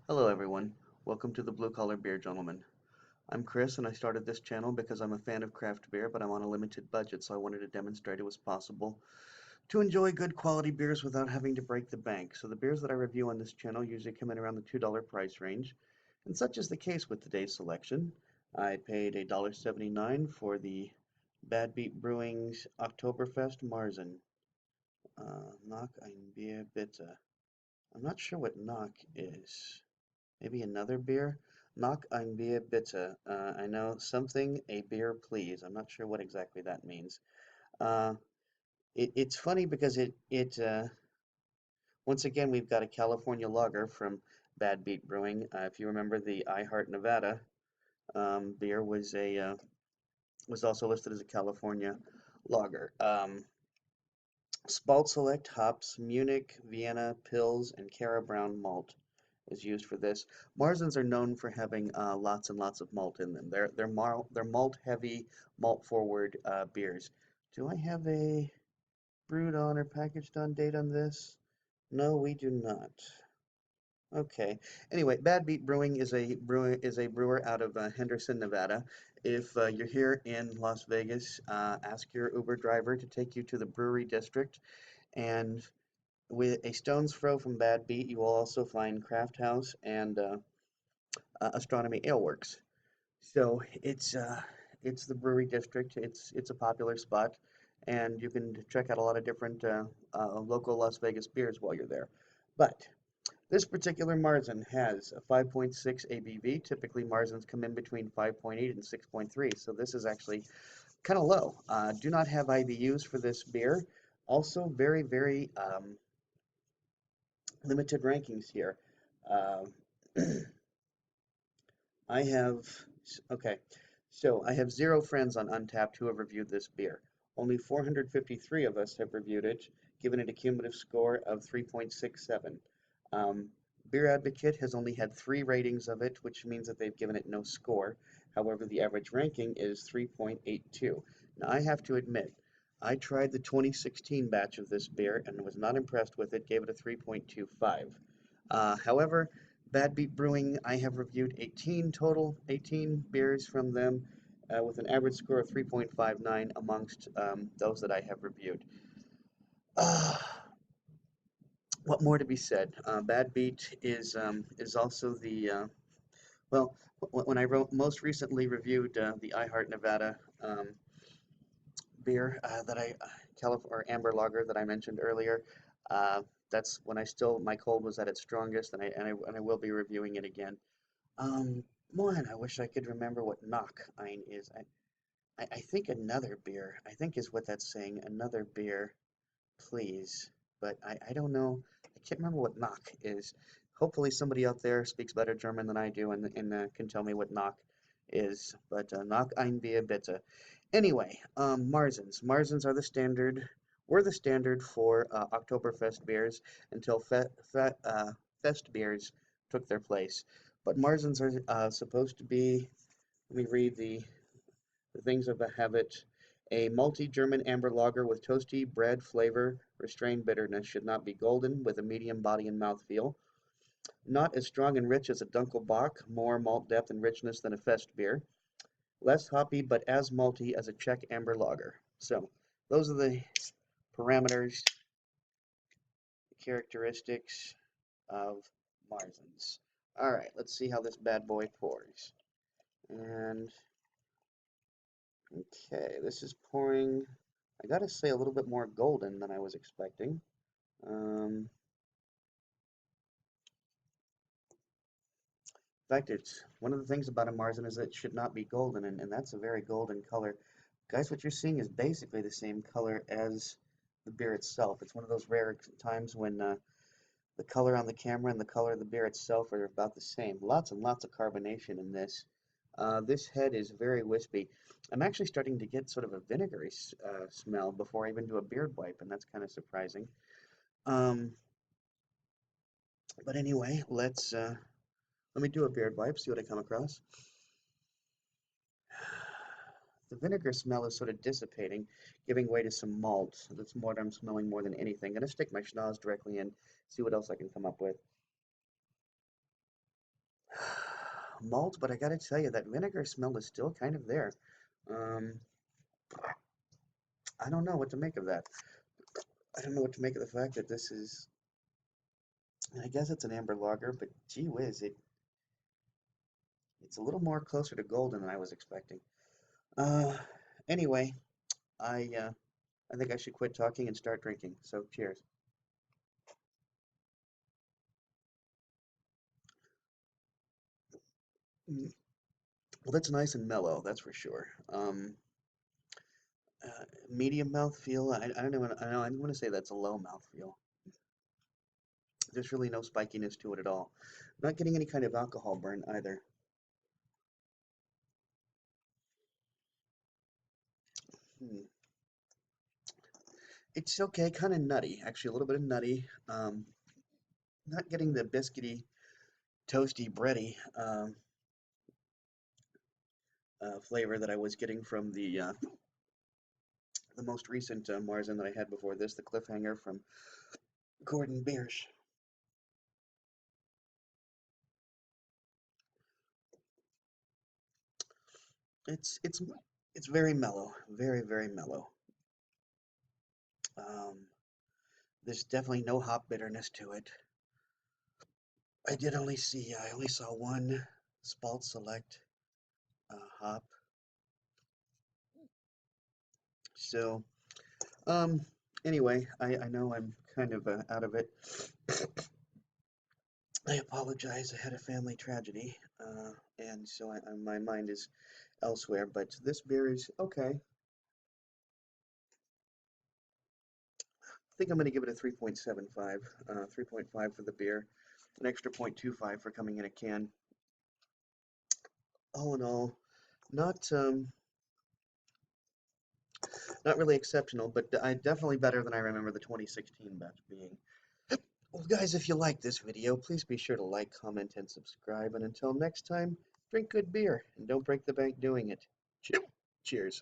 Hello everyone, welcome to the Blue Collar Beer Gentleman. I'm Chris and I started this channel because I'm a fan of craft beer, but I'm on a limited budget, so I wanted to demonstrate it was possible to enjoy good quality beers without having to break the bank. So the beers that I review on this channel usually come in around the $2 price range, and such is the case with today's selection. I paid $1.79 for the Bad Beat Brewing's Oktoberfest Marzen. Knock ein Bier bitte. I'm not sure what knock is. Maybe another beer? Knock ein Bier bitte. I know something, a beer please. I'm not sure what exactly that means. Uh, it's funny because once again, we've got a California lager from Bad Beat Brewing. If you remember, the I Heart Nevada beer was also listed as a California lager. Spalt Select hops, Munich, Vienna, Pils, and Cara Brown malt is used for this. Marzens are known for having lots and lots of malt in them. They're malt heavy, malt forward beers. Do I have a brewed on or packaged on date on this? No, we do not. Okay. Anyway, Bad Beat Brewing is a brewer out of Henderson, Nevada. If you're here in Las Vegas, ask your Uber driver to take you to the brewery district. And with a stone's throw from Bad Beat, you will also find Craft House and Astronomy Ale Works. So it's the brewery district. It's a popular spot, and you can check out a lot of different local Las Vegas beers while you're there. But this particular Marzen has a 5.6 ABV. Typically, Marzens come in between 5.8 and 6.3, so this is actually kind of low. Do not have IBUs for this beer. Also, very limited rankings here. Uh, I have, okay, so I have 0 friends on Untapped who have reviewed this beer. Only 453 of us have reviewed it, giving it a cumulative score of 3.67. Beer Advocate has only had 3 ratings of it, which means that they've given it no score. However, the average ranking is 3.82. Now, I have to admit, I tried the 2016 batch of this beer and was not impressed with it, gave it a 3.25. However, Bad Beat Brewing, I have reviewed 18 beers from them with an average score of 3.59 amongst those that I have reviewed. Uh, what more to be said? Bad Beat is also well, when I most recently reviewed the I Heart Nevada beer or amber lager that I mentioned earlier. Uh, that's when my cold was at its strongest, and I will be reviewing it again. Um, Man, I wish I could remember what knock ein is. I think another beer. I think is what that's saying. Another beer, please. But I don't know. I can't remember what knock is. Hopefully somebody out there speaks better German than I do and can tell me what knock is. But knock ein Bier bitte. Anyway, Marzens. Marzens are the standard. Were the standard for Oktoberfest beers until Fest beers took their place. But Marzens are supposed to be. Let me read the things of a habit. A malty German amber lager with toasty bread flavor, restrained bitterness, should not be golden, with a medium body and mouthfeel. Not as strong and rich as a Dunkelbock, more malt depth and richness than a Fest beer. Less hoppy, but as malty as a Czech amber lager. So, those are the parameters, characteristics of Marzens. All right, let's see how this bad boy pours. And okay, this is pouring, I gotta say, a little bit more golden than I was expecting. In fact, it's one of the things about a Marzen is that it should not be golden, and that's a very golden color. Guys, what you're seeing is basically the same color as the beer itself. It's one of those rare times when the color on the camera and the color of the beer itself are about the same. Lots and lots of carbonation in this. This head is very wispy. I'm actually starting to get sort of a vinegary smell before I even do a beard wipe, and that's kind of surprising. Um, but anyway, let me do a beard wipe, see what I come across. The vinegar smell is sort of dissipating, giving way to some malt. That's what I'm smelling more than anything. I'm gonna stick my schnoz directly in, see what else I can come up with. malt, but I gotta tell you, that vinegar smell is still kind of there. Um, I don't know what to make of that. I don't know what to make of the fact that this is, I guess it's an amber lager, but gee whiz, it's a little more closer to golden than I was expecting. Uh, anyway, I think I should quit talking and start drinking. So cheers. Mm, well, that's nice and mellow, that's for sure. Medium mouthfeel. I don't know. I know. I'm going to say that's a low mouthfeel. There's really no spikiness to it at all. Not getting any kind of alcohol burn either. Hmm. It's okay, kind of nutty. Actually, a little bit of nutty. Not getting the biscuity, toasty, bready flavor that I was getting from the most recent marzen that I had before this, the cliffhanger from Gordon Biersch. It's it's it's very mellow, very mellow. Um, there's definitely no hop bitterness to it. I only saw one Spalt Select hop. So, um, anyway, I know I'm kind of out of it. I apologize. I had a family tragedy, and so my mind is elsewhere. But this beer is okay. I think I'm going to give it a 3.75, 3.5 for the beer, an extra 0.25 for coming in a can. All in all, not not really exceptional, but I definitely better than I remember the 2016 batch being. Well, guys, if you like this video, please be sure to like, comment, and subscribe. And until next time, drink good beer and don't break the bank doing it. Cheers.